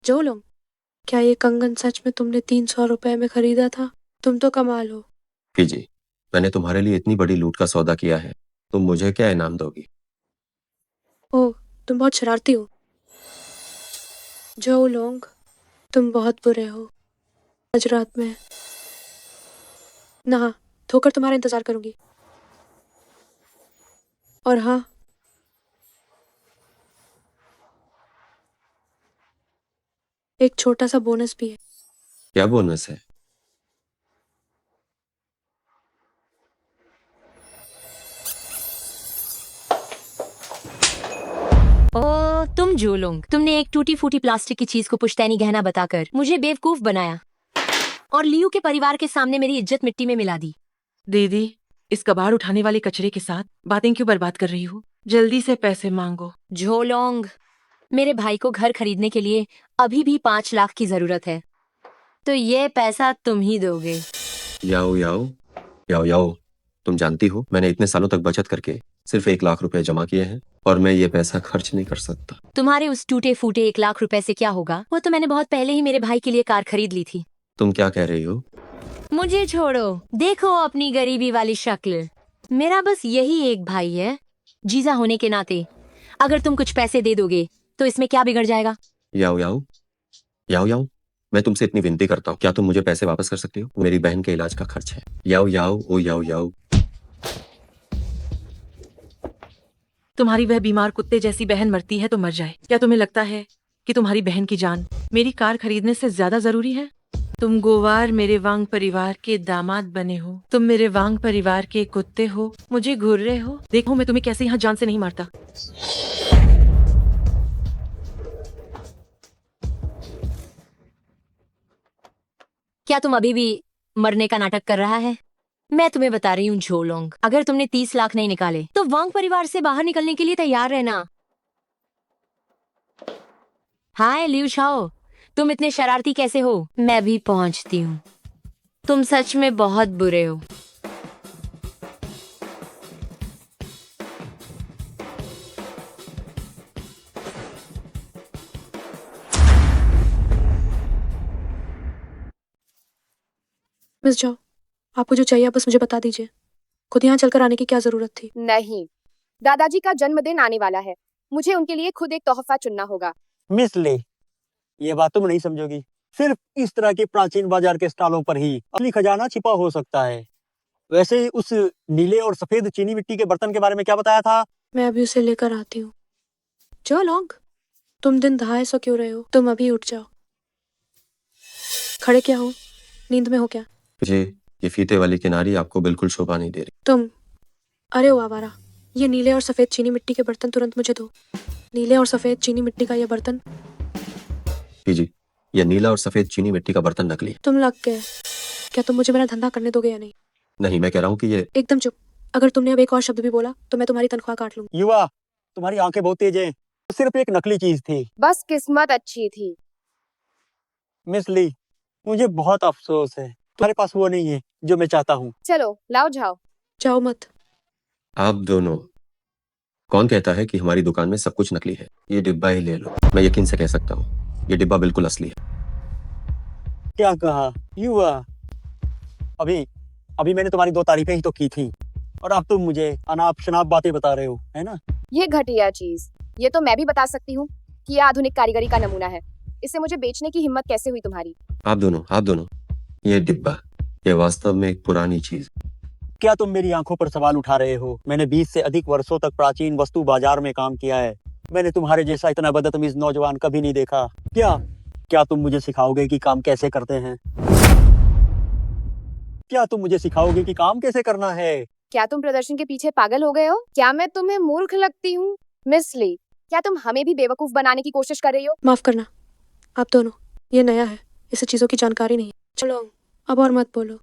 जो लो, क्या ये कंगन सच में तुमने 300 रुपए में खरीदा था? तुम तो कमाल हो। जी, मैंने तुम्हारे लिए इतनी बड़ी लूट का सौदा किया है, तुम मुझे क्या इनाम दोगी? ओह, तुम बहुत शरारती हो। जो लोग, तुम बहुत बुरे हो। आज रात में नहा धोकर तुम्हारा इंतजार करूंगी। और हाँ, एक छोटा सा बोनस भी है। क्या बोनस है? ओ तुम जोलोंग, तुमने एक टूटी फूटी प्लास्टिक की चीज को पुश्तैनी गहना बताकर मुझे बेवकूफ बनाया और लियू के परिवार के सामने मेरी इज्जत मिट्टी में मिला दी। दीदी, इस कबाड़ उठाने वाले कचरे के साथ बातें क्यों बर्बाद कर रही हो? जल्दी से पैसे मांगो। झोलोंग, मेरे भाई को घर खरीदने के लिए अभी भी 5 लाख की जरूरत है, तो ये पैसा तुम ही दोगे। याओ याओ, याओ याओ, तुम जानती हो मैंने इतने सालों तक बचत करके सिर्फ 1 लाख रुपए जमा किए हैं और मैं ये पैसा खर्च नहीं कर सकता। तुम्हारे उस टूटे फूटे 1 लाख रुपए से क्या होगा? वो तो मैंने बहुत पहले ही मेरे भाई के लिए कार खरीद ली थी। तुम क्या कह रही हो? मुझे छोड़ो, देखो अपनी गरीबी वाली शक्ल। मेरा बस यही एक भाई है, जीजा होने के नाते। अगर तुम कुछ पैसे दे दोगे तो इसमें क्या बिगड़ जाएगा? याओ याओ, याओ याओ, मैं तुमसे इतनी विनती करता हूँ, क्या तुम मुझे पैसे वापस कर सकती हो? मेरी बहन के इलाज का खर्च है। याओ याओ, ओ याओ याओ। तुम्हारी वह बीमार कुत्ते जैसी बहन मरती है तो मर जाए। क्या तुम्हें लगता है कि तुम्हारी बहन की जान मेरी कार खरीदने से ज्यादा जरूरी है? तुम गोवार मेरे वांग परिवार के दामाद बने हो। तुम मेरे वांग परिवार के कुत्ते हो, मुझे घूर रहे हो। देखो मैं तुम्हें कैसे यहाँ जान से नहीं मारता। क्या तुम अभी भी मरने का नाटक कर रहा है? मैं तुम्हें बता रही हूँ झोलोंग, अगर तुमने 30 लाख नहीं निकाले तो वांग परिवार से बाहर निकलने के लिए तैयार रहना। हाय लियू शाओ, तुम इतने शरारती कैसे हो? मैं भी पहुंचती हूँ। तुम सच में बहुत बुरे हो। मिस जाओ, आपको जो चाहिए आप बस मुझे बता दीजिए। खुद यहाँ चलकर आने की क्या जरूरत थी? नहीं, दादाजी का जन्मदिन आने वाला है। मुझे उनके लिए खुद एक तोहफा चुनना होगा। मिस ले, ये बात तुम नहीं समझोगी। सिर्फ इस तरह के प्राचीन बाजार के स्टॉलों पर ही असली खजाना छिपा हो सकता है। वैसे उस नीले और सफेद चीनी मिट्टी के बर्तन के बारे में क्या बताया था? मैं अभी उसे लेकर आती हूँ। जो लोग, तुम दिन दहाड़े सो क्यों रहे हो? तुम अभी उठ जाओ। खड़े क्या हो? नींद में हो क्या? मुझे ये फीते वाली किनारी आपको बिल्कुल शोभा नहीं दे रही। तुम, अरे ओ आवारा, ये नीले और सफेद चीनी मिट्टी के बर्तन तुरंत मुझे दो। नीले और सफेद चीनी मिट्टी का ये बर्तन। जी, ये नीला और सफेद चीनी मिट्टी का बर्तन नकली है। तुम लग गए। क्या तुम मुझे मेरा धंधा करने दोगे या नहीं? नहीं, मैं कह रहा हूँ कि ये एकदम चुप। अगर तुमने अब एक और शब्द भी बोला तो मैं तुम्हारी तनख्वाह काट लूंगी। युवा, तुम्हारी आंखें बहुत तेज हैं। सिर्फ एक नकली चीज थी। बस किस्मत अच्छी थी। मिस ली, मुझे बहुत अफसोस है, तुम्हारे पास वो नहीं है जो मैं चाहता हूँ। चलो लाओ जाओ। जाओ मत। आप दोनों, कौन कहता है कि हमारी दुकान में सब कुछ नकली है? ये डिब्बा ही ले लो, मैं यकीन से कह सकता हूँ ये डिब्बा बिल्कुल असली है। क्या कहा युवा? अभी अभी मैंने तुम्हारी दो तारीफें ही तो की थी और अब तुम मुझे अनाप शनाप बातें बता रहे हो, है ना? ये घटिया चीज, ये तो मैं भी बता सकती हूँ कि ये आधुनिक कारीगरी का नमूना है। इसे मुझे बेचने की हिम्मत कैसे हुई तुम्हारी? आप दोनों, ये डिब्बा, ये वास्तव में एक पुरानी चीज। क्या तुम मेरी आंखों पर सवाल उठा रहे हो? मैंने 20 से अधिक वर्षों तक प्राचीन वस्तु बाजार में काम किया है। मैंने तुम्हारे जैसा इतना बदतमीज नौजवान कभी नहीं देखा। क्या क्या तुम मुझे सिखाओगे कि काम कैसे करते हैं? क्या तुम मुझे सिखाओगे कि काम कैसे करना है? क्या तुम प्रदर्शन के पीछे पागल हो गए हो? क्या मैं तुम्हें मूर्ख लगती हूँ? मिस ली, क्या तुम हमें भी बेवकूफ बनाने की कोशिश कर रही हो? माफ करना, आप दोनों, ये नया है, इसे चीजों की जानकारी नहीं है। चलो अब और मत बोलो।